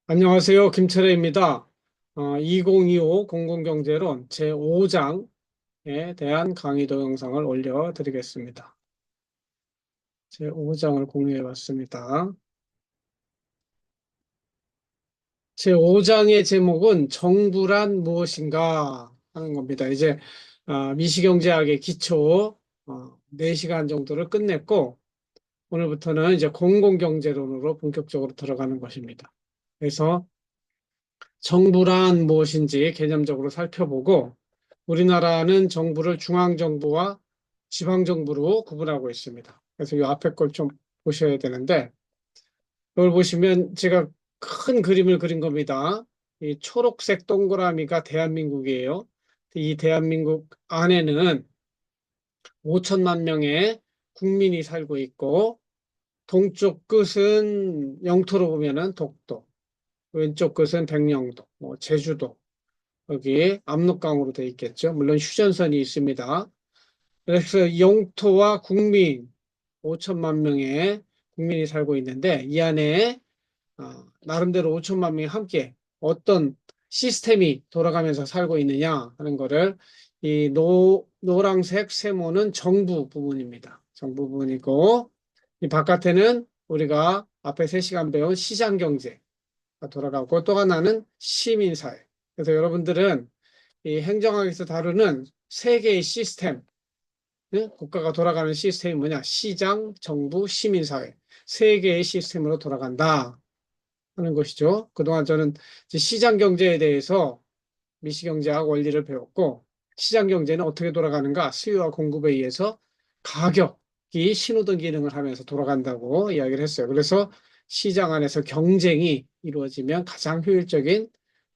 안녕하세요. 김철애입니다. 2025 공공경제론 제5장에 대한 강의 동영상을 올려드리겠습니다. 제5장을 공유해 봤습니다. 제5장의 제목은 정부란 무엇인가 하는 겁니다. 이제 미시경제학의 기초 4시간 정도를 끝냈고 오늘부터는 이제 공공경제론으로 본격적으로 들어가는 것입니다. 그래서 정부란 무엇인지 개념적으로 살펴보고 우리나라는 정부를 중앙정부와 지방정부로 구분하고 있습니다. 그래서 이 앞에 걸 좀 보셔야 되는데 이걸 보시면 제가 큰 그림을 그린 겁니다. 이 초록색 동그라미가 대한민국이에요. 이 대한민국 안에는 5천만 명의 국민이 살고 있고 동쪽 끝은 영토로 보면은 독도, 왼쪽 끝은 백령도, 제주도, 여기 압록강으로 되어 있겠죠. 물론 휴전선이 있습니다. 그래서 영토와 국민 5천만 명의 국민이 살고 있는데 이 안에 나름대로 5천만 명이 함께 어떤 시스템이 돌아가면서 살고 있느냐 하는 거를 이 노란색 세모는 정부 부분입니다. 정부 부분이고 이 바깥에는 우리가 앞에 3시간 배운 시장 경제가 돌아가고 또 하나는 시민사회. 그래서 여러분들은 이 행정학에서 다루는 세 개의 시스템, 국가가 돌아가는 시스템이 뭐냐? 시장, 정부, 시민사회. 세 개의 시스템으로 돌아간다 하는 것이죠. 그동안 저는 이제 시장 경제에 대해서 미시경제학 원리를 배웠고, 시장 경제는 어떻게 돌아가는가? 수요와 공급에 의해서 가격이 신호등 기능을 하면서 돌아간다고 이야기를 했어요. 그래서 시장 안에서 경쟁이 이루어지면 가장 효율적인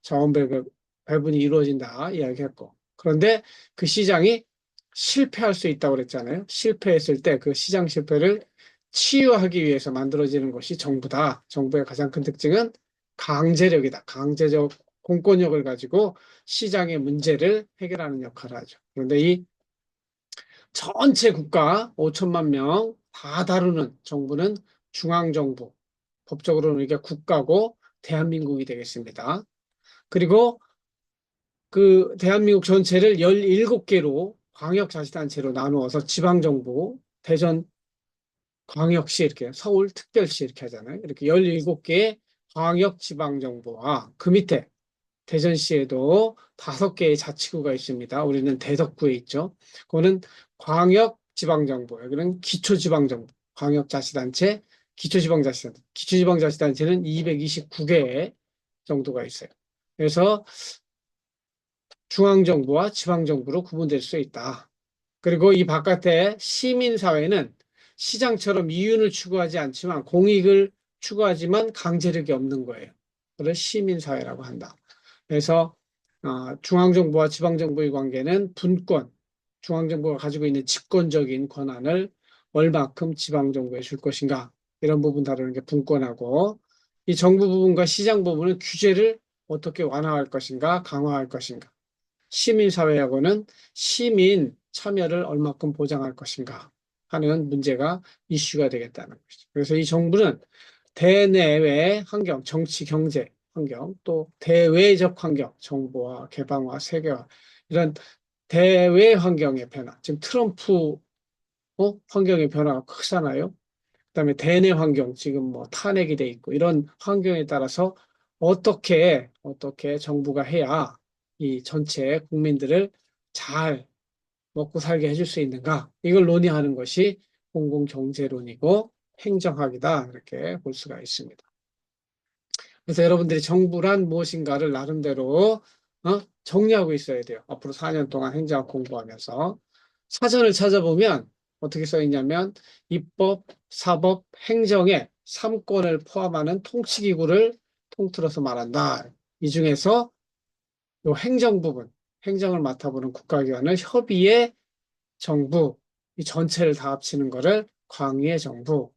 자원 배분이 이루어진다 이야기했고, 그런데 그 시장이 실패할 수 있다고 그랬잖아요. 실패했을 때 그 시장 실패를 치유하기 위해서 만들어지는 것이 정부다. 정부의 가장 큰 특징은 강제력이다. 강제적 공권력을 가지고 시장의 문제를 해결하는 역할을 하죠. 그런데 이 전체 국가 5천만 명 다 다루는 정부는 중앙정부, 법적으로는 이게 국가고 대한민국이 되겠습니다. 그리고 그 대한민국 전체를 17개로 광역자치단체로 나누어서 지방정부, 대전 광역시 이렇게 서울특별시 이렇게 하잖아요. 이렇게 17개의 광역지방정부와 그 밑에 대전시에도 5개의 자치구가 있습니다. 우리는 대덕구에 있죠. 그거는 광역지방정부, 여기는 기초지방정부, 광역자치단체, 기초지방자치단체. 기초지방자치단체는 229개 정도가 있어요. 그래서 중앙정부와 지방정부로 구분될 수 있다. 그리고 이 바깥에 시민사회는 시장처럼 이윤을 추구하지 않지만 공익을 추구하지만 강제력이 없는 거예요. 그걸 시민사회라고 한다. 그래서 중앙정부와 지방정부의 관계는 분권, 중앙정부가 가지고 있는 집권적인 권한을 얼마큼 지방정부에 줄 것인가 이런 부분 다루는 게 분권하고 이 정부 부분과 시장 부분은 규제를 어떻게 완화할 것인가 강화할 것인가 시민사회하고는 시민 참여를 얼마큼 보장할 것인가 하는 문제가 이슈가 되겠다는 것이죠. 그래서 이 정부는 대내외 환경, 정치, 경제 환경, 또 대외적 환경, 정보화, 개방화, 세계화 이런 대외 환경의 변화, 지금 트럼프 환경의 변화가 크잖아요. 그다음에 대내 환경, 지금 뭐 탄핵이 돼 있고 이런 환경에 따라서 어떻게 정부가 해야 이 전체 국민들을 잘 먹고 살게 해줄 수 있는가? 이걸 논의하는 것이 공공경제론이고 행정학이다. 이렇게 볼 수가 있습니다. 그래서 여러분들이 정부란 무엇인가를 나름대로 정리하고 있어야 돼요. 앞으로 4년 동안 행정학 공부하면서. 사전을 찾아보면 어떻게 써 있냐면 입법, 사법, 행정의 3권을 포함하는 통치기구를 통틀어서 말한다. 이 중에서 요 행정 부분, 행정을 맡아보는 국가기관을 협의의 정부, 이 전체를 다 합치는 거를 광의의 정부.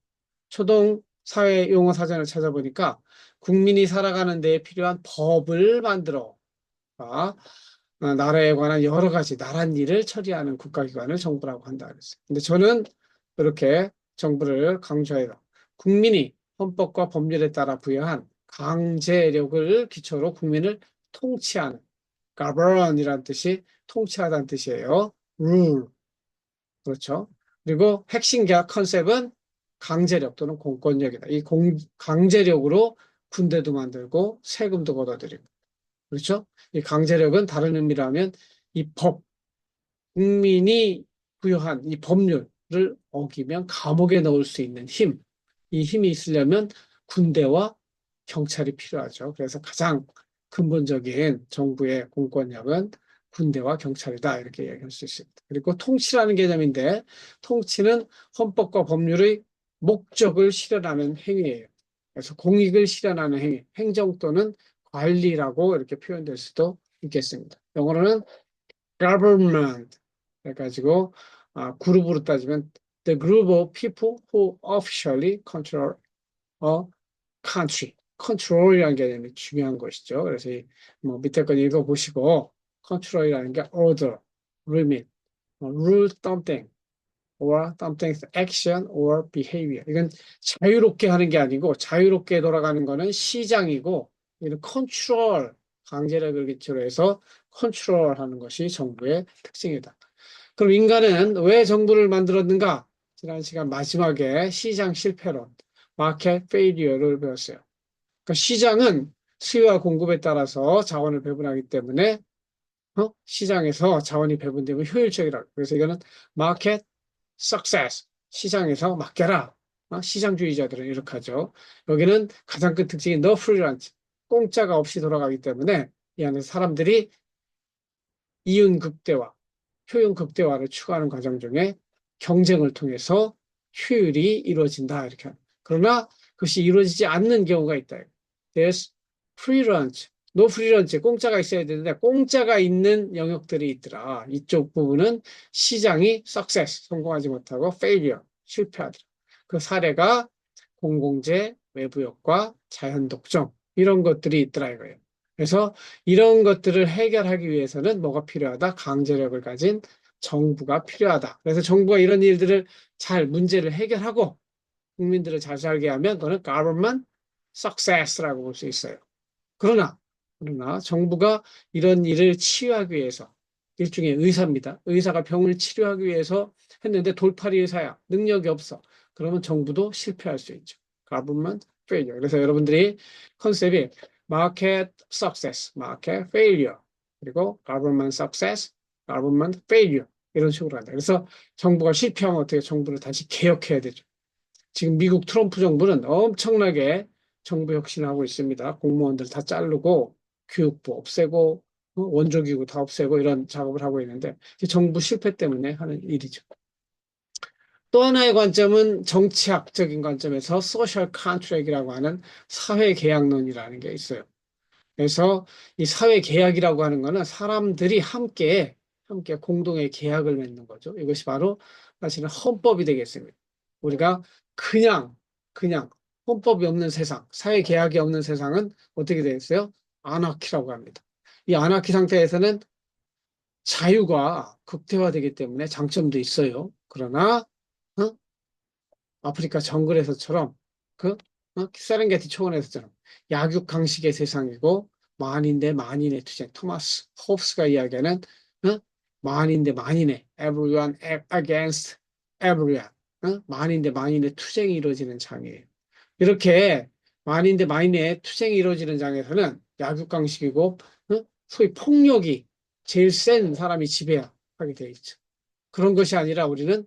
초동 사회 용어 사전을 찾아보니까 국민이 살아가는 데 필요한 법을 만들어 나라에 관한 여러 가지 나란 일을 처리하는 국가기관을 정부라고 한다 그랬어요. 근데 저는 이렇게 정부를 강조해요. 국민이 헌법과 법률에 따라 부여한 강제력을 기초로 국민을 통치하는 govern이라는 뜻이 통치하다는 뜻이에요. rule. 그렇죠. 그리고 핵심 계약 컨셉은 강제력 또는 공권력이다. 이 강제력으로 군대도 만들고 세금도 걷어들이고. 그렇죠? 이 강제력은 다른 의미로 하면 이 국민이 부여한 이 법률을 어기면 감옥에 넣을 수 있는 힘. 이 힘이 있으려면 군대와 경찰이 필요하죠. 그래서 가장 근본적인 정부의 공권력은 군대와 경찰이다. 이렇게 얘기할 수 있습니다. 그리고 통치라는 개념인데 통치는 헌법과 법률의 목적을 실현하는 행위예요. 그래서 공익을 실현하는 행위, 행정 또는 관리라고 이렇게 표현될 수도 있겠습니다. 영어로는 government 해가지고 그룹으로 따지면 the group of people who officially control a country. 컨트롤이라는 개념이 중요한 것이죠. 그래서 뭐 밑에 거 읽어보시고 컨트롤이라는 게 order, limit, rule something or something's action or behavior. 이건 자유롭게 하는 게 아니고 자유롭게 돌아가는 거는 시장이고 이는 컨트롤, 강제력을 기초로 해서 컨트롤하는 것이 정부의 특징이다. 그럼 인간은 왜 정부를 만들었는가? 지난 시간 마지막에 시장 실패론, 마켓 페일리어를 배웠어요. 그러니까 시장은 수요와 공급에 따라서 자원을 배분하기 때문에 시장에서 자원이 배분되면 효율적이라고. 그래서 이거는 마켓 success, 시장에서 맡겨라. 시장주의자들은 이렇게 하죠. 여기는 가장 큰 특징이 no free lunch, 공짜가 없이 돌아가기 때문에 이 안에서 사람들이 이윤 극대화, 효용 극대화를 추구하는 과정 중에 경쟁을 통해서 효율이 이루어진다. 이렇게. 그러나 그것이 이루어지지 않는 경우가 있다. There's free lunch, no free lunch, 공짜가 있어야 되는데 공짜가 있는 영역들이 있더라. 이쪽 부분은 시장이 success, 성공하지 못하고 failure, 실패하더라. 그 사례가 공공재, 외부효과, 자연독점 이런 것들이 있더라 이거예요. 그래서 이런 것들을 해결하기 위해서는 뭐가 필요하다? 강제력을 가진 정부가 필요하다. 그래서 정부가 이런 일들을 잘 문제를 해결하고 국민들을 잘 살게 하면 그거는 government success라고 볼 수 있어요. 그러나 정부가 이런 일을 치유하기 위해서 일종의 의사입니다. 의사가 병을 치료하기 위해서 했는데 돌팔이 의사야. 능력이 없어. 그러면 정부도 실패할 수 있죠. government failure. 그래서 여러분들이 컨셉이 market success, market failure, 그리고 government success, government failure 이런 식으로 한다. 그래서 정부가 실패하면 어떻게 정부를 다시 개혁해야 되죠. 지금 미국 트럼프 정부는 엄청나게 정부 혁신을 하고 있습니다. 공무원들 다 자르고 교육부 없애고 원조기구 다 없애고 이런 작업을 하고 있는데 정부 실패 때문에 하는 일이죠. 또 하나의 관점은 정치학적인 관점에서 소셜 컨트랙이라고 하는 사회 계약론이라는 게 있어요. 그래서 이 사회 계약이라고 하는 거는 사람들이 함께 공동의 계약을 맺는 거죠. 이것이 바로 사실은 헌법이 되겠습니다. 우리가 그냥 헌법이 없는 세상, 사회 계약이 없는 세상은 어떻게 되겠어요? 아나키라고 합니다. 이 아나키 상태에서는 자유가 극대화되기 때문에 장점도 있어요. 그러나 어? 아프리카 정글에서처럼 그 세렝게티 초원에서처럼 약육강식의 세상이고 만인 대 만인의 투쟁. 토마스 홉스가 이야기하는 만인 대 만인의 everyone against everyone. 만인 대 만인의 투쟁이 이루어지는 장이에요. 이렇게 만인 대 만인의 투쟁이 이루어지는 장에서는 약육강식이고 소위 폭력이 제일 센 사람이 지배하게 되어 있죠. 그런 것이 아니라 우리는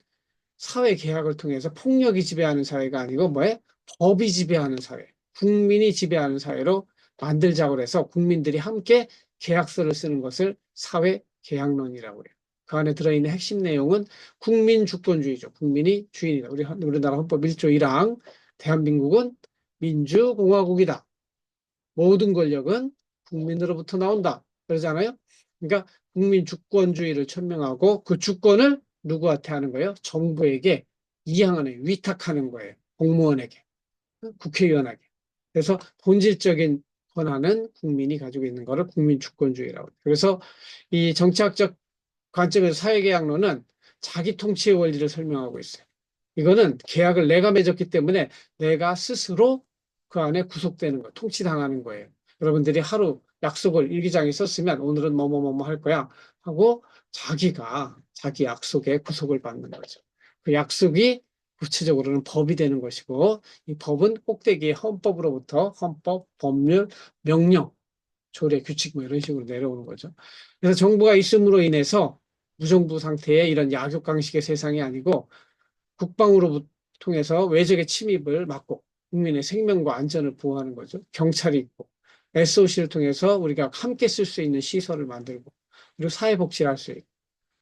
사회 계약을 통해서 폭력이 지배하는 사회가 아니고 뭐에? 법이 지배하는 사회, 국민이 지배하는 사회로 만들자고 해서 국민들이 함께 계약서를 쓰는 것을 사회 계약론이라고 해요. 그 안에 들어있는 핵심 내용은 국민 주권주의죠. 국민이 주인이다. 우리나라 헌법 1조 1항 대한민국은 민주공화국이다. 모든 권력은 국민으로부터 나온다. 그러잖아요. 그러니까 국민 주권주의를 천명하고 그 주권을 누구한테 하는 거예요? 정부에게 이양하는, 위탁하는 거예요. 공무원에게, 국회의원에게. 그래서 본질적인 권한은 국민이 가지고 있는 거를 국민 주권주의라고 해요. 그래서 이 정치학적 관점에서 사회계약론은 자기 통치의 원리를 설명하고 있어요. 이거는 계약을 내가 맺었기 때문에 내가 스스로 그 안에 구속되는 거, 통치당하는 거예요. 여러분들이 하루 약속을 일기장에 썼으면 오늘은 뭐뭐뭐뭐 할 거야 하고 자기가 자기 약속에 구속을 받는 거죠. 그 약속이 구체적으로는 법이 되는 것이고 이 법은 꼭대기에 헌법으로부터 헌법, 법률, 명령, 조례, 규칙 뭐 이런 식으로 내려오는 거죠. 그래서 정부가 있음으로 인해서 무정부 상태의 이런 약육강식의 세상이 아니고 국방으로 통해서 외적의 침입을 막고 국민의 생명과 안전을 보호하는 거죠. 경찰이 있고 SOC를 통해서 우리가 함께 쓸 수 있는 시설을 만들고 그리고 사회복지를 할 수 있고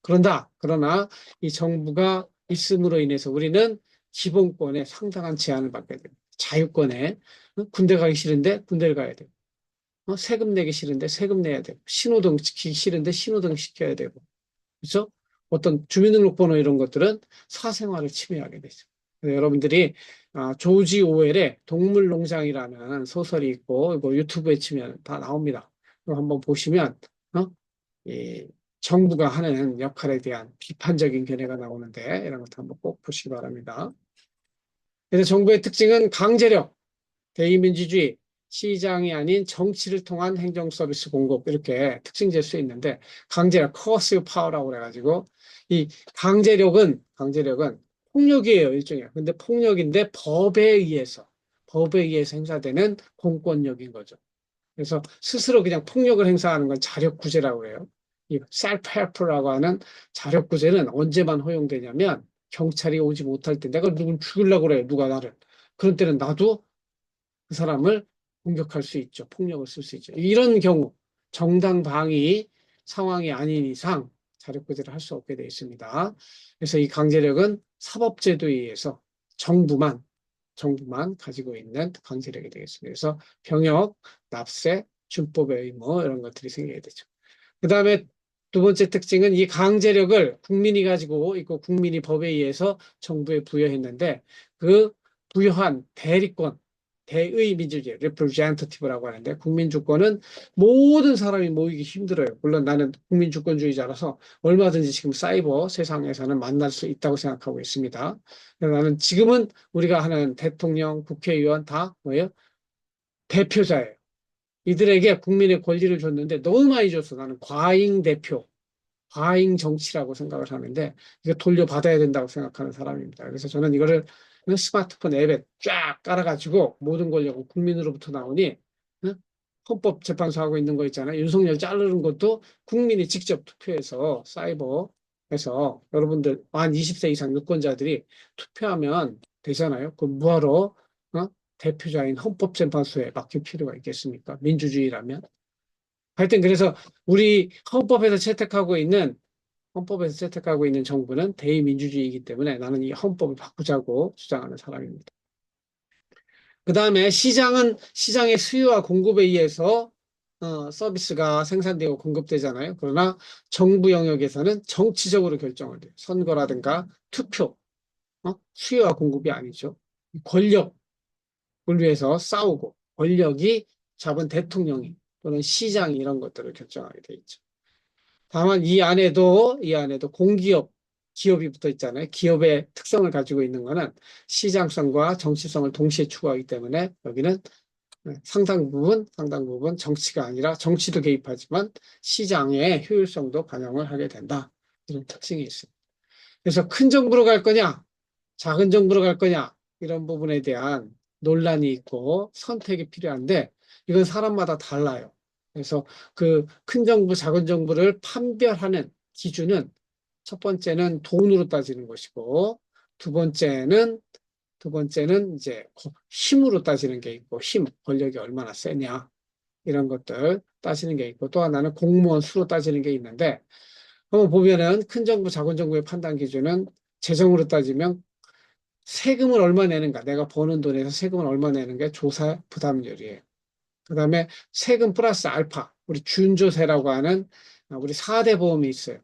그러나 이 정부가 있음으로 인해서 우리는 기본권에 상당한 제한을 받게 됩니다. 자유권에 군대 가기 싫은데 군대를 가야 되고 세금 내기 싫은데 세금 내야 되고 신호등 지키기 싫은데 신호등 시켜야 되고 그렇죠? 어떤 주민등록번호 이런 것들은 사생활을 침해하게 되죠. 그래서 여러분들이 조지 오웰의 동물농장이라는 소설이 있고 이거 유튜브에 치면 다 나옵니다. 이거 한번 보시면 이 정부가 하는 역할에 대한 비판적인 견해가 나오는데 이런 것도 한번 꼭 보시기 바랍니다. 그래서 정부의 특징은 강제력, 대의민주주의, 시장이 아닌 정치를 통한 행정 서비스 공급 이렇게 특징 질 수 있는데 강제력, coercive power라고 그래가지고 이 강제력은 폭력이에요 일종의. 근데 폭력인데 법에 의해서 행사되는 공권력인 거죠. 그래서 스스로 그냥 폭력을 행사하는 건 자력구제라고 해요. 이 self-help라고 하는 자력구제는 언제만 허용되냐면 경찰이 오지 못할 때 내가 누굴 죽이려고 그래 누가 나를 그런 때는 나도 그 사람을 공격할 수 있죠. 폭력을 쓸 수 있죠. 이런 경우 정당방위 상황이 아닌 이상 자력구제를 할 수 없게 되어 있습니다. 그래서 이 강제력은 사법제도에 의해서 정부만 가지고 있는 강제력이 되겠습니다. 그래서 병역, 납세, 준법의 의무 이런 것들이 생기게 되죠. 그 다음에 두 번째 특징은 이 강제력을 국민이 가지고 있고 국민이 법에 의해서 정부에 부여했는데 그 부여한 대리권, 대의 민주주의, representative라고 하는데 국민 주권은 모든 사람이 모이기 힘들어요. 물론 나는 국민 주권주의자라서 얼마든지 지금 사이버 세상에서는 만날 수 있다고 생각하고 있습니다. 나는 지금은 우리가 하는 대통령, 국회의원 다 뭐예요? 대표자예요. 이들에게 국민의 권리를 줬는데 너무 많이 줬어. 나는 과잉 대표, 과잉 정치라고 생각을 하는데 이거 돌려받아야 된다고 생각하는 사람입니다. 그래서 저는 이거를 스마트폰 앱에 쫙 깔아가지고 모든 권력은 국민으로부터 나오니 헌법재판소 하고 있는 거 있잖아요. 윤석열 자르는 것도 국민이 직접 투표해서 사이버에서 여러분들 만 20세 이상 유권자들이 투표하면 되잖아요. 그 뭐하러 대표자인 헌법재판소에 맡길 필요가 있겠습니까? 민주주의라면. 하여튼 그래서 우리 헌법에서 채택하고 있는 정부는 대의민주주의이기 때문에 나는 이 헌법을 바꾸자고 주장하는 사람입니다. 그 다음에 시장의 수요와 공급에 의해서 서비스가 생산되고 공급되잖아요. 그러나 정부 영역에서는 정치적으로 결정을 돼요. 선거라든가 투표, 수요와 공급이 아니죠. 권력을 위해서 싸우고 권력이 잡은 대통령이 또는 시장이 이런 것들을 결정하게 돼 있죠. 다만 이 안에도 공기업, 기업이 붙어 있잖아요. 기업의 특성을 가지고 있는 거는 시장성과 정치성을 동시에 추구하기 때문에 여기는 상당 부분 정치가 아니라 정치도 개입하지만 시장의 효율성도 반영을 하게 된다. 이런 특징이 있습니다. 그래서 큰 정부로 갈 거냐, 작은 정부로 갈 거냐, 이런 부분에 대한 논란이 있고 선택이 필요한데 이건 사람마다 달라요. 그래서 그 큰 정부, 작은 정부를 판별하는 기준은 첫 번째는 돈으로 따지는 것이고 두 번째는 이제 힘으로 따지는 게 있고 권력이 얼마나 세냐 이런 것들 따지는 게 있고 또 하나는 공무원 수로 따지는 게 있는데 한번 보면은 큰 정부, 작은 정부의 판단 기준은 재정으로 따지면 세금을 얼마 내는가, 내가 버는 돈에서 세금을 얼마 내는가 조사 부담률이에요. 그 다음에 세금 플러스 알파, 우리 준조세라고 하는 우리 4대 보험이 있어요.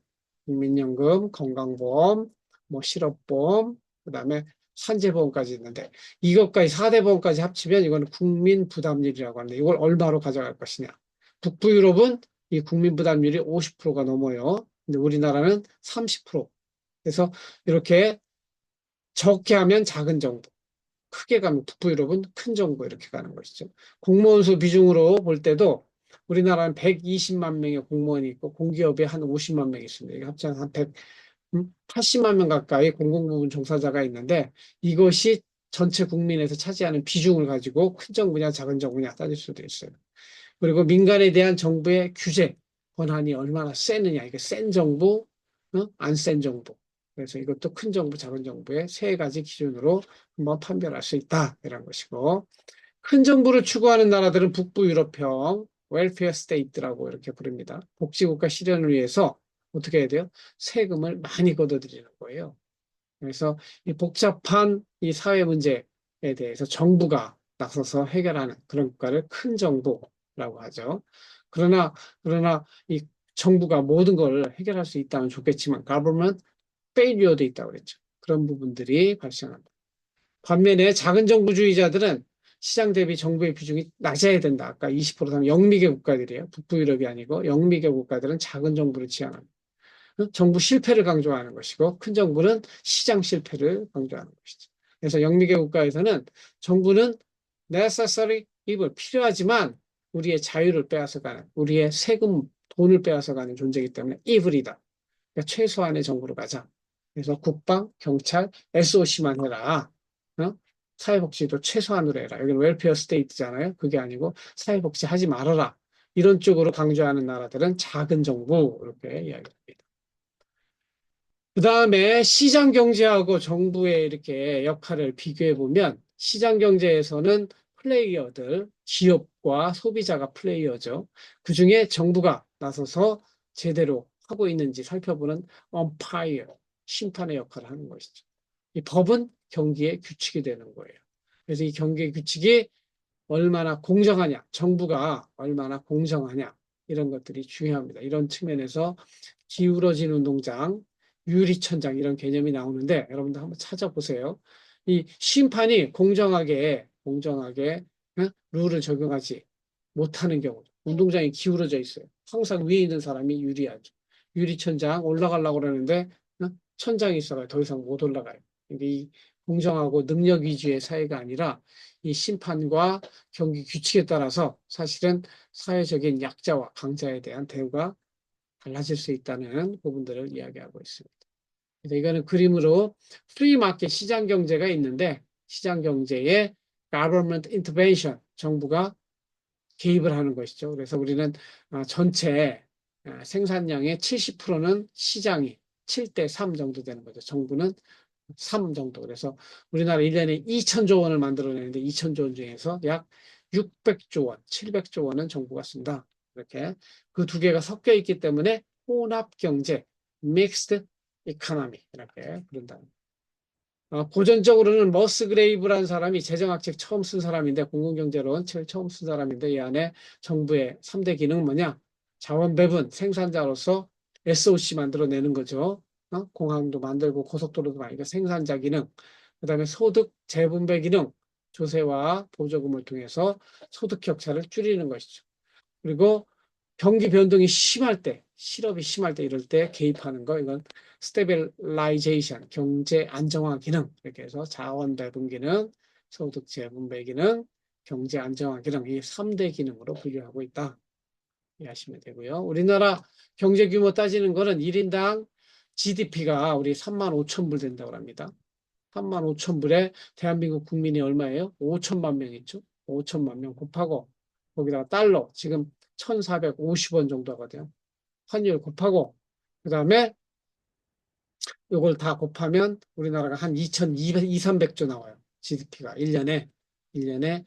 국민연금, 건강보험, 뭐 실업보험, 그 다음에 산재보험까지 있는데 이것까지 4대 보험까지 합치면 이거는 국민부담률이라고 하는데 이걸 얼마로 가져갈 것이냐. 북부 유럽은 이 국민부담률이 50%가 넘어요. 근데 우리나라는 30%. 그래서 이렇게 적게 하면 작은 정부, 크게 가면 북부 유럽은 큰 정부 이렇게 가는 것이죠. 공무원 수 비중으로 볼 때도 우리나라는 120만 명의 공무원이 있고 공기업에 한 50만 명이 있습니다. 이게 합쳐서 한 180만 명 가까이 공공부문 종사자가 있는데 이것이 전체 국민에서 차지하는 비중을 가지고 큰 정부냐 작은 정부냐 따질 수도 있어요. 그리고 민간에 대한 정부의 규제 권한이 얼마나 세느냐. 이게 센 정부, 안 센 정부. 그래서 이것도 큰 정부, 작은 정부의 세 가지 기준으로 한번 판별할 수 있다. 이런 것이고. 큰 정부를 추구하는 나라들은 북부 유럽형 웰페어 스테이트라고 이렇게 부릅니다. 복지국가 실현을 위해서 어떻게 해야 돼요? 세금을 많이 걷어들이는 거예요. 그래서 이 복잡한 이 사회 문제에 대해서 정부가 나서서 해결하는 그런 국가를 큰 정부라고 하죠. 그러나 이 정부가 모든 걸 해결할 수 있다면 좋겠지만 government failure도 있다고 그랬죠. 그런 부분들이 발생합니다. 반면에 작은 정부주의자들은 시장 대비 정부의 비중이 낮아야 된다. 아까 20%면 영미계 국가들이에요. 북부 유럽이 아니고 영미계 국가들은 작은 정부를 지향합니다. 정부 실패를 강조하는 것이고 큰 정부는 시장 실패를 강조하는 것이죠. 그래서 영미계 국가에서는 정부는 necessary evil 필요하지만 우리의 자유를 빼앗아가는 우리의 세금 돈을 빼앗아가는 존재이기 때문에 evil이다. 그러니까 최소한의 정부로 가자. 그래서 국방, 경찰, SOC만 해라. 어? 사회복지도 최소한으로 해라. 여기는 웰페어 스테이트잖아요. 그게 아니고 사회복지 하지 말아라. 이런 쪽으로 강조하는 나라들은 작은 정부 이렇게 이야기합니다. 그 다음에 시장 경제하고 정부의 이렇게 역할을 비교해 보면 시장 경제에서는 플레이어들, 기업과 소비자가 플레이어죠. 그 중에 정부가 나서서 제대로 하고 있는지 살펴보는 언파이어, 심판의 역할을 하는 것이죠. 이 법은 경기의 규칙이 되는 거예요. 그래서 이 경기의 규칙이 얼마나 공정하냐, 정부가 얼마나 공정하냐, 이런 것들이 중요합니다. 이런 측면에서 기울어진 운동장, 유리천장 이런 개념이 나오는데 여러분들 한번 찾아보세요. 이 심판이 공정하게 룰을 적용하지 못하는 경우, 운동장이 기울어져 있어요. 항상 위에 있는 사람이 유리하죠. 유리천장 올라가려고 그러는데 천장이 있어요. 더 이상 못 올라가요. 이 공정하고 능력 위주의 사회가 아니라 이 심판과 경기 규칙에 따라서 사실은 사회적인 약자와 강자에 대한 대우가 달라질 수 있다는 부분들을 이야기하고 있습니다. 그래서 이거는 그림으로 프리 마켓 시장 경제가 있는데 시장 경제에 government intervention 정부가 개입을 하는 것이죠. 그래서 우리는 전체 생산량의 70%는 시장이 7대 3 정도 되는 거죠. 정부는 3 정도. 그래서 우리나라 1년에 2천조 원을 만들어내는데 2천조 원 중에서 약 600조 원, 700조 원은 정부가 쓴다. 이렇게 그 두 개가 섞여 있기 때문에 혼합 경제, 믹스드 이코노미 이렇게 부른다. 고전적으로는 머스그레이브라는 사람이 재정학책 처음 쓴 사람인데 공공경제론 책 처음 쓴 사람인데 이 안에 정부의 3대 기능은 뭐냐? 자원 배분, 생산자로서 SOC 만들어내는 거죠. 공항도 만들고 고속도로도 만들고 생산자 기능, 그다음에 소득 재분배 기능, 조세와 보조금을 통해서 소득 격차를 줄이는 것이죠. 그리고 경기 변동이 심할 때, 실업이 심할 때 이럴 때 개입하는 거 이건 스테빌라이제이션, 경제 안정화 기능 이렇게 해서 자원 배분 기능, 소득 재분배 기능, 경제 안정화 기능 이 3대 기능으로 분류하고 있다. 이해하시면 되고요. 우리나라 경제 규모 따지는 거는 1인당 GDP가 우리 3만 5천 불 된다고 합니다. 3만 5천 불에 대한민국 국민이 얼마예요? 5천만 명 있죠? 5천만 명 곱하고 거기다가 달러 지금 1,450원 정도 하거든요. 환율 곱하고 그다음에 이걸 다 곱하면 우리나라가 한 2,200, 300조 나와요. GDP가 1년에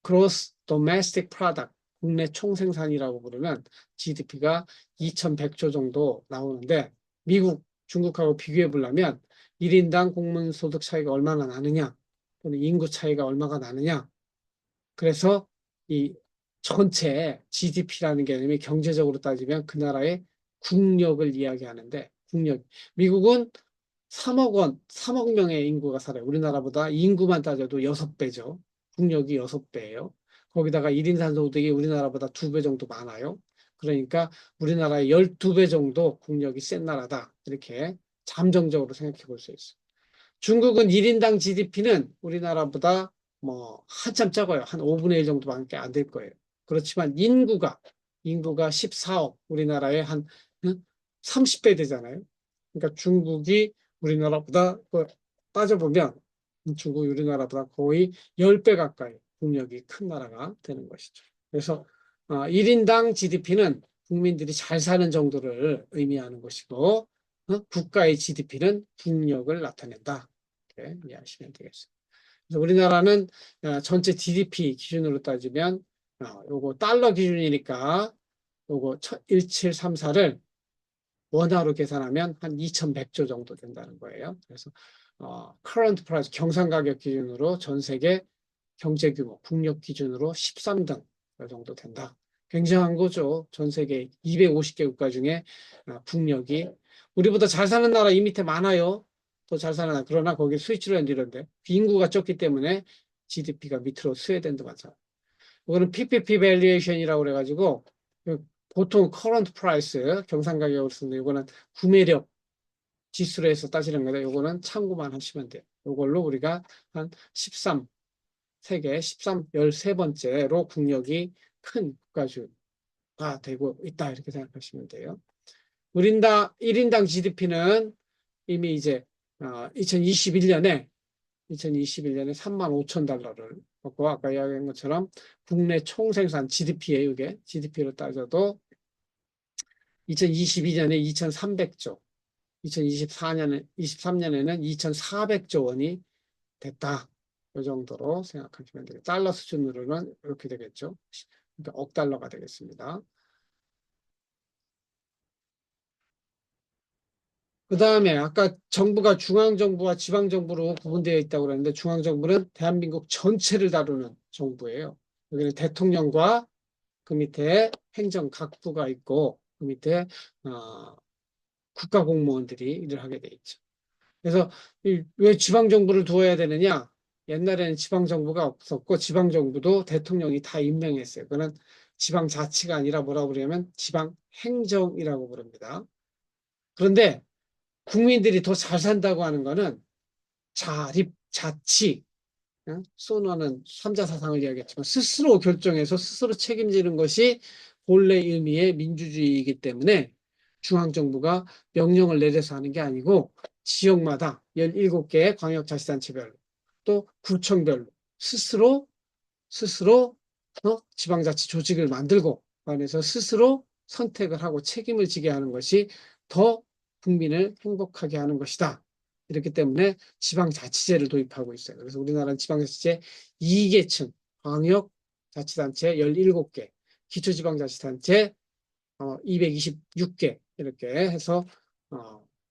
Gross Domestic Product 국내 총생산이라고 부르는 GDP가 2,100조 정도 나오는데 미국, 중국하고 비교해 보려면 1인당 국민소득 차이가 얼마나 나느냐 또는 인구 차이가 얼마가 나느냐 그래서 이 전체 GDP라는 개념이 경제적으로 따지면 그 나라의 국력을 이야기하는데 국력 미국은 3억 원, 3억 명의 인구가 살아요. 우리나라보다 인구만 따져도 6배죠. 국력이 6배예요. 거기다가 1인 산소득이 우리나라보다 2배 정도 많아요. 그러니까 우리나라의 12배 정도 국력이 센 나라다. 이렇게 잠정적으로 생각해 볼 수 있어요. 중국은 1인당 GDP는 우리나라보다 뭐 한참 적어요. 한 5분의 1 정도밖에 안 될 거예요. 그렇지만 인구가 14억, 우리나라의 한 30배 되잖아요. 그러니까 중국이 우리나라보다 따져보면 중국이 우리나라보다 거의 10배 가까이 국력이 큰 나라가 되는 것이죠. 그래서 1인당 GDP는 국민들이 잘 사는 정도를 의미하는 것이고 국가의 GDP는 국력을 나타낸다. 이렇게 이해하시면 되겠습니다. 그래서 우리나라는 전체 GDP 기준으로 따지면 요거 달러 기준이니까 요거 1734를 원화로 계산하면 한 2100조 정도 된다는 거예요. 그래서 current price 경상 가격 기준으로 전 세계 경제 규모 국력 기준으로 13등 정도 된다. 굉장한 거죠. 전 세계 250개 국가 중에 국력이 우리보다 잘 사는 나라 이 밑에 많아요. 더 잘 사는 나라. 그러나 거기 스위스랜드 이런데 인구가 적기 때문에 GDP가 밑으로 스웨덴도 많잖아요. 이거는 PPP 밸류에이션이라고 그래가지고 보통 커런트 프라이스 경상가격으로 쓰는데 이거는 구매력 지수로 해서 따지는 거다. 이거는 참고만 하시면 돼요. 이걸로 우리가 한 13, 세계 13번째로 국력이 큰 국가주가 되고 있다. 이렇게 생각하시면 돼요. 1인당 GDP는 이미 이제 2021년에 3만 5천 달러를 먹고 아까 이야기한 것처럼 국내 총생산 GDP에 이게 GDP로 따져도 2022년에 2,300조, 23년에는 2,400조 원이 됐다. 이 정도로 생각하시면 되겠죠. 달러 수준으로는 이렇게 되겠죠. 그러니까 억 달러가 되겠습니다. 그 다음에 아까 정부가 중앙정부와 지방정부로 구분되어 있다고 그랬는데 중앙정부는 대한민국 전체를 다루는 정부예요. 여기는 대통령과 그 밑에 행정각부가 있고 그 밑에 국가공무원들이 일을 하게 돼 있죠. 그래서 왜 지방정부를 두어야 되느냐? 옛날에는 지방정부가 없었고 지방정부도 대통령이 다 임명했어요. 그거는 지방자치가 아니라 뭐라고 그러냐면 지방행정이라고 부릅니다. 그런데 국민들이 더 잘 산다고 하는 거는 자립, 자치, 소노는 삼자 사상을 이야기했지만 스스로 결정해서 스스로 책임지는 것이 본래 의미의 민주주의이기 때문에 중앙정부가 명령을 내려서 하는 게 아니고 지역마다 17개의 광역자치단체별로 또 구청별로 스스로 지방자치 조직을 만들고 안에서 스스로 선택을 하고 책임을 지게 하는 것이 더 국민을 행복하게 하는 것이다. 이렇기 때문에 지방자치제를 도입하고 있어요. 그래서 우리나라는 지방자치제 2계층, 광역자치단체 17개, 기초지방자치단체 226개 이렇게 해서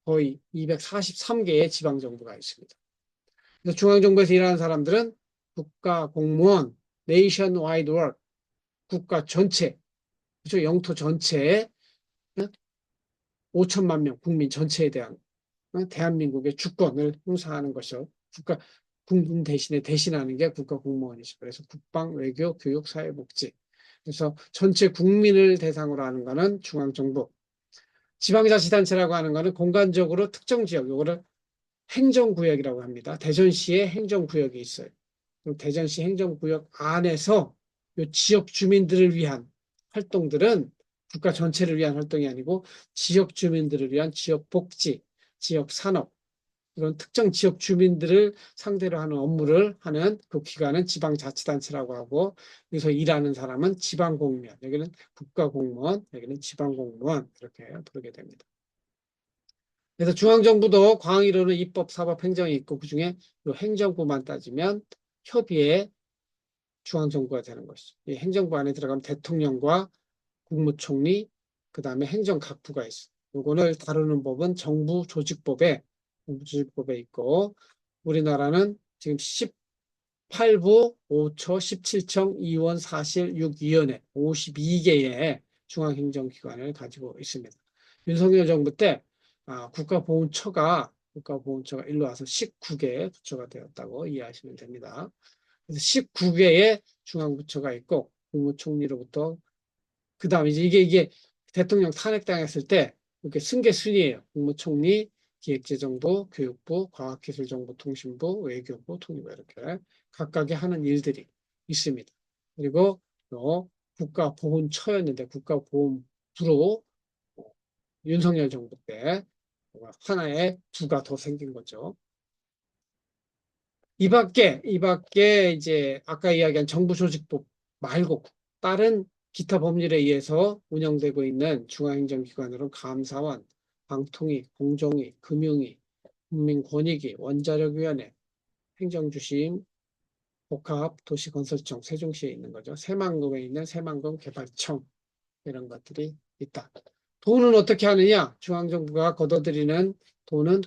거의 243개의 지방정부가 있습니다. 그래서 중앙정부에서 일하는 사람들은 국가공무원, 네이션와이드 워크, 국가 전체, 그죠? 영토 전체에 5천만 명 국민 전체에 대한 대한민국의 주권을 행사하는 것이요. 국민 대신에 대신하는 게 국가공무원이죠. 그래서 국방, 외교, 교육, 사회복지. 그래서 전체 국민을 대상으로 하는 거는 중앙정부. 지방자치단체라고 하는 거는 공간적으로 특정 지역, 요거를 행정구역이라고 합니다. 대전시에 행정구역이 있어요. 그럼 대전시 행정구역 안에서 요 지역 주민들을 위한 활동들은 국가 전체를 위한 활동이 아니고 지역 주민들을 위한 지역 복지, 지역 산업, 이런 특정 지역 주민들을 상대로 하는 업무를 하는 그 기관은 지방자치단체라고 하고 여기서 일하는 사람은 지방공무원, 여기는 국가공무원, 여기는 지방공무원 이렇게 부르게 됩니다. 그래서 중앙정부도 광의로는 입법, 사법, 행정이 있고 그중에 행정부만 따지면 협의의 중앙정부가 되는 것이죠. 이 행정부 안에 들어가면 대통령과 국무총리, 그 다음에 행정각부가 있어요. 요거를 다루는 법은 정부조직법에 있고 우리나라는 지금 18부 5초 17청 2원 4실 6위원회 52개의 중앙행정기관을 가지고 있습니다. 윤석열 정부 때 국가보훈처가 일로 와서 19개 부처가 되었다고 이해하시면 됩니다. 그래서 19개의 중앙부처가 있고 국무총리로부터 그다음에 이제 이게 대통령 탄핵당했을 때 이렇게 승계 순이에요. 국무총리, 기획재정부, 교육부, 과학기술정보통신부, 외교부, 통일부 이렇게 각각의 하는 일들이 있습니다. 그리고 또 국가보훈처였는데 국가보훈부로 윤석열 정부 때 하나의 부가 더 생긴 거죠. 이 밖에 이제 아까 이야기한 정부조직법 말고 다른 기타 법률에 의해서 운영되고 있는 중앙행정기관으로는 감사원, 방통위, 공정위, 금융위, 국민권익위, 원자력위원회, 행정주심, 복합도시건설청, 세종시에 있는 거죠. 새만금에 있는 새만금 개발청 이런 것들이 있다. 돈은 어떻게 하느냐? 중앙정부가 걷어들이는 돈은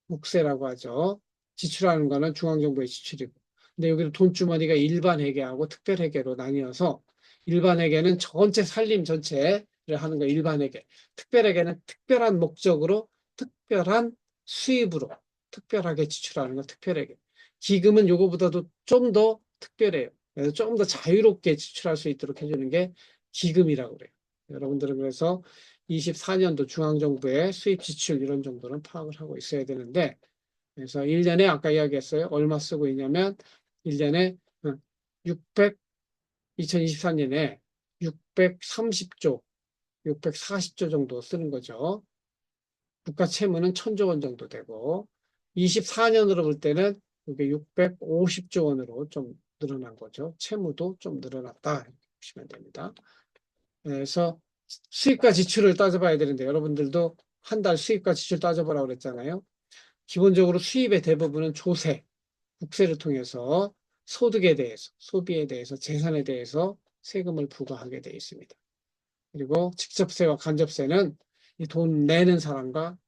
국세라고 하죠. 지출하는 거는 중앙정부의 지출이고. 근데 여기는 돈주머니가 일반 회계하고 특별 회계로 나뉘어서 일반 회계는 전체 살림 전체를 하는 거 일반 회계. 특별 회계는 특별한 목적으로 특별한 수입으로 특별하게 지출하는 거 특별 회계. 기금은 요거보다도 좀 더 특별해요. 그래서 좀 더 자유롭게 지출할 수 있도록 해주는 게 기금이라고 그래요. 여러분들은 그래서 24년도 중앙정부의 수입 지출 이런 정도는 파악을 하고 있어야 되는데 그래서 1년에 아까 이야기했어요. 얼마 쓰고 있냐면 1년에 600 2024년에 630조 640조 정도 쓰는 거죠. 국가 채무는 1000조 원 정도 되고 24년으로 볼 때는 이게 650조 원으로 좀 늘어난 거죠. 채무도 좀 늘어났다 이렇게 보시면 됩니다. 그래서 수입과 지출을 따져봐야 되는데 여러분들도 한 달 수입과 지출 따져보라고 그랬잖아요. 기본적으로 수입의 대부분은 조세, 국세를 통해서 소득에 대해서, 소비에 대해서, 재산에 대해서 세금을 부과하게 되어 있습니다. 그리고 직접세와 간접세는 이 돈 내는 사람과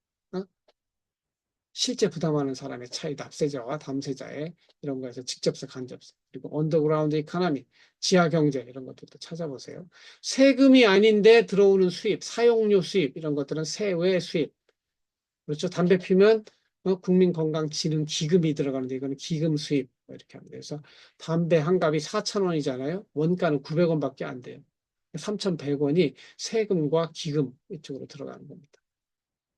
실제 부담하는 사람의 차이, 납세자와 담세자의 이런 거에서 직접세, 간접세. 그리고 언더그라운드 이코노미, 지하 경제 이런 것들도 찾아보세요. 세금이 아닌데 들어오는 수입, 사용료 수입 이런 것들은 세외 수입. 그렇죠. 담배 피면 국민건강진흥기금이 들어가는데 이거는 기금 수입 이렇게 합니다. 그래서 담배 한 갑이 4,000원이잖아요. 원가는 900원밖에 안 돼요. 3,100원이 세금과 기금 이쪽으로 들어가는 겁니다.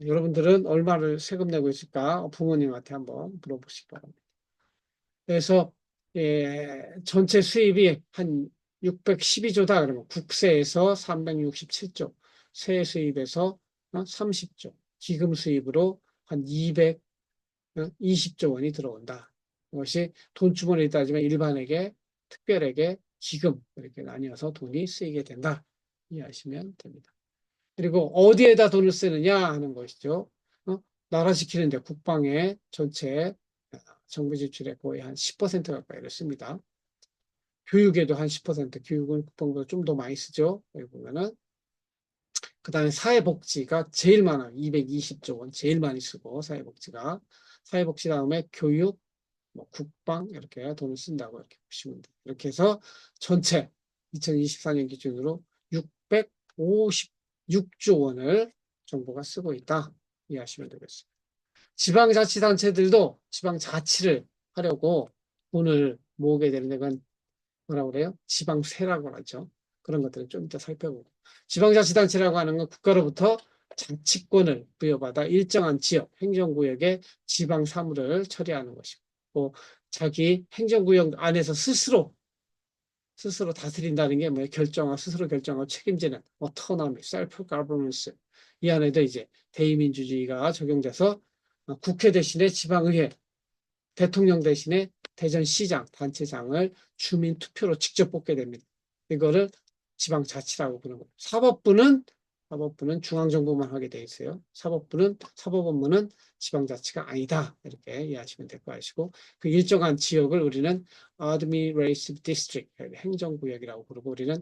여러분들은 얼마를 세금 내고 있을까? 부모님한테 한번 물어보시기 바랍니다. 그래서 전체 수입이 한 612조다 그러면 국세에서 367조, 세 수입에서 30조, 기금 수입으로 한 220조 원이 들어온다. 이것이 돈주머니에 따지면 일반에게, 특별에게, 기금 이렇게 나뉘어서 돈이 쓰이게 된다. 이해하시면 됩니다. 그리고 어디에다 돈을 쓰느냐 하는 것이죠. 나라 지키는데 국방에 전체 정부 지출의 거의 한 10% 가까이를 씁니다. 교육에도 한 10%, 교육은 국방보다 좀 더 많이 쓰죠. 여기 보면은. 그 다음에 사회복지가 제일 많아요. 220조 원 제일 많이 쓰고 사회복지가. 사회복지 다음에 교육, 뭐 국방 이렇게 돈을 쓴다고 이렇게 보시면 돼요. 이렇게 해서 전체 2024년 기준으로 656조 원을 정부가 쓰고 있다. 이해하시면 되겠습니다. 지방자치단체들도 지방자치를 하려고 돈을 모으게 되는데 그건 뭐라고 그래요? 지방세라고 하죠. 그런 것들은 좀 이따 살펴보고. 지방자치단체라고 하는 건 국가로부터 자치권을 부여받아 일정한 지역, 행정구역의 지방 사무를 처리하는 것이고, 또 자기 행정구역 안에서 스스로 다스린다는 게 뭐예요? 스스로 결정하고 책임지는 오토노미, 셀프 거버넌스. 이 안에도 이제 대의민주주의가 적용돼서 국회 대신에 지방의회, 대통령 대신에 대전시장, 단체장을 주민 투표로 직접 뽑게 됩니다. 이거를 지방자치라고 부르는 거예요. 사법부는 중앙정부만 하게 돼 있어요. 사법업무는 지방자치가 아니다. 이렇게 이해하시면 될 거 아시고 그 일정한 지역을 우리는 Administrative District, 행정구역이라고 부르고 우리는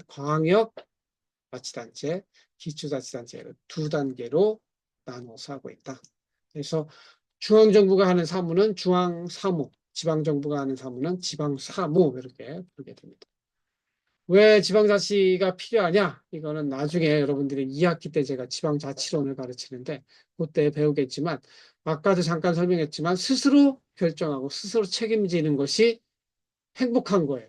광역자치단체, 기초자치단체 두 단계로 나눠서 하고 있다. 그래서 중앙정부가 하는 사무는 중앙사무, 지방정부가 하는 사무는 지방사무 이렇게 부르게 됩니다. 왜 지방자치가 필요하냐? 이거는 나중에 여러분들이 2학기 때 제가 지방자치론을 가르치는데 그때 배우겠지만 아까도 잠깐 설명했지만 스스로 결정하고 스스로 책임지는 것이 행복한 거예요.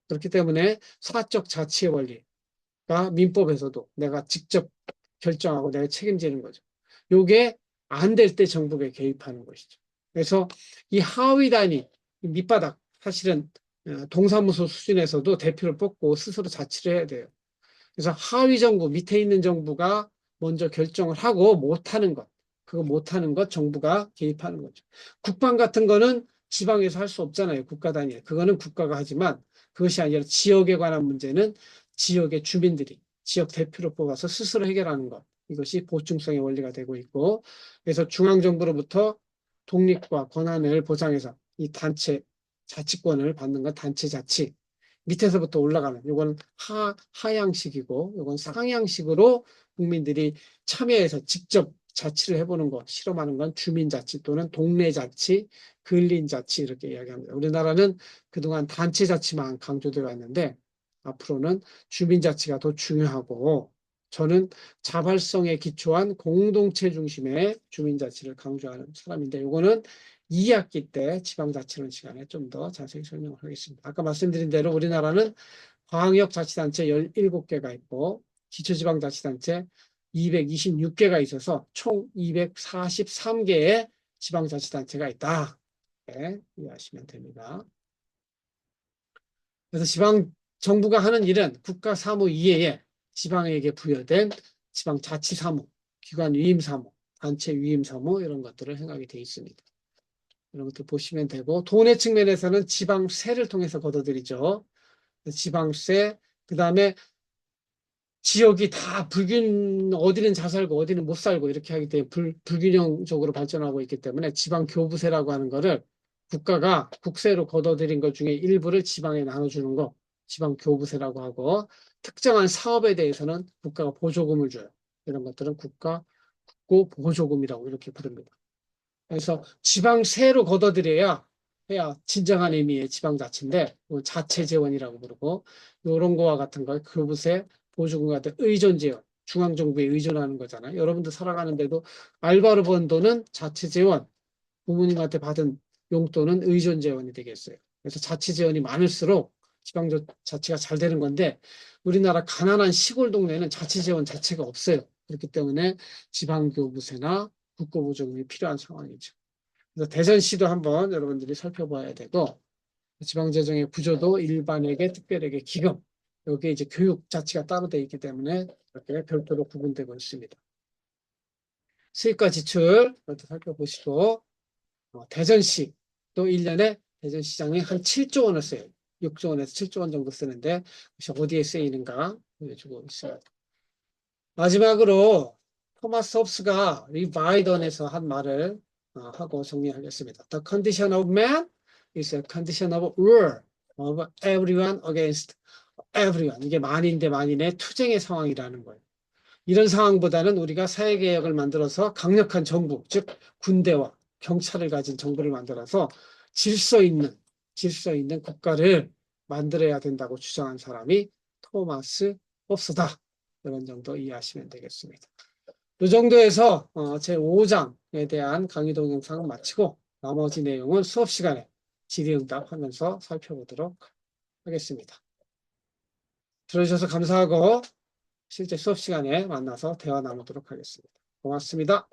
그렇기 때문에 사적 자치의 원리가 민법에서도 내가 직접 결정하고 내가 책임지는 거죠. 요게 안 될 때 정부가 개입하는 것이죠. 그래서 이 하위 단위, 밑바닥, 사실은 동사무소 수준에서도 대표를 뽑고 스스로 자치를 해야 돼요. 그래서 하위 정부, 밑에 있는 정부가 먼저 결정을 하고 못하는 것, 그거 못하는 것 정부가 개입하는 거죠. 국방 같은 거는 지방에서 할 수 없잖아요. 국가 단위에. 그거는 국가가 하지만 그것이 아니라 지역에 관한 문제는 지역의 주민들이 지역 대표를 뽑아서 스스로 해결하는 것. 이것이 보충성의 원리가 되고 있고, 그래서 중앙정부로부터 독립과 권한을 보장해서 이 단체 자치권을 받는 건 단체 자치. 밑에서부터 올라가는 이건 하향식이고 이건 상향식으로 국민들이 참여해서 직접 자치를 해보는 것, 실험하는 건 주민자치 또는 동네자치, 근린자치 이렇게 이야기합니다. 우리나라는 그동안 단체자치만 강조되어 왔는데 앞으로는 주민자치가 더 중요하고, 저는 자발성에 기초한 공동체 중심의 주민자치를 강조하는 사람인데, 이거는 2학기 때 지방자치론 시간에 좀 더 자세히 설명을 하겠습니다. 아까 말씀드린 대로 우리나라는 광역자치단체 17개가 있고 기초지방자치단체 226개가 있어서 총 243개의 지방자치단체가 있다. 네, 이해하시면 됩니다. 그래서 지방 정부가 하는 일은 국가사무 이외에 지방에게 부여된 지방자치사무, 기관 위임사무, 단체 위임사무 이런 것들을 생각이 되어 있습니다. 이런 것들 보시면 되고, 돈의 측면에서는 지방세를 통해서 걷어들이죠. 지방세, 그 다음에 지역이 다 어디는 잘 살고 어디는 못 살고 이렇게 하기 때문에 불균형적으로 발전하고 있기 때문에 지방교부세라고 하는 거를 국가가 국세로 걷어들인 것 중에 일부를 지방에 나눠주는 거, 지방교부세라고 하고, 특정한 사업에 대해서는 국가가 보조금을 줘요. 이런 것들은 국고 보조금이라고 이렇게 부릅니다. 그래서 지방세로 걷어들여야 해야 진정한 의미의 지방자치인데, 자체재원이라고 부르고, 이런 거와 같은 거 교부세, 보조금 같은 의존재원, 중앙정부에 의존하는 거잖아요. 여러분들 살아가는데도 알바로 번 돈은 자체재원, 부모님한테 받은 용돈은 의존재원이 되겠어요. 그래서 자체재원이 많을수록 지방자치가 잘 되는 건데, 우리나라 가난한 시골 동네는 자체재원 자체가 없어요. 그렇기 때문에 지방교부세나 국고보조금이 필요한 상황이죠. 그래서 대전시도 한번 여러분들이 살펴봐야 되고, 지방재정의 구조도 일반에게, 특별에게, 기금, 여기에 이제 교육 자치가 따로 되어 있기 때문에 이렇게 별도로 구분되고 있습니다. 수입과 지출 이것도 살펴보시고, 대전시 또 1년에 대전시장에 한 7조 원을 써요. 6조 원에서 7조 원 정도 쓰는데 어디에 쓰이는가 보여주고 있습니다. 마지막으로 토마스 홉스가 리바이던에서 한 말을 하고 정리하겠습니다. The condition of man is a condition of war of everyone against everyone. 이게 만인 대 만인의 투쟁의 상황이라는 거예요. 이런 상황보다는 우리가 사회개혁을 만들어서 강력한 정부, 즉 군대와 경찰을 가진 정부를 만들어서 질서 있는 국가를 만들어야 된다고 주장한 사람이 토마스 홉스다. 이런 정도 이해하시면 되겠습니다. 이 정도에서 제5장에 대한 강의 동영상을 마치고 나머지 내용은 수업 시간에 질의응답 하면서 살펴보도록 하겠습니다. 들어주셔서 감사하고 실제 수업 시간에 만나서 대화 나누도록 하겠습니다. 고맙습니다.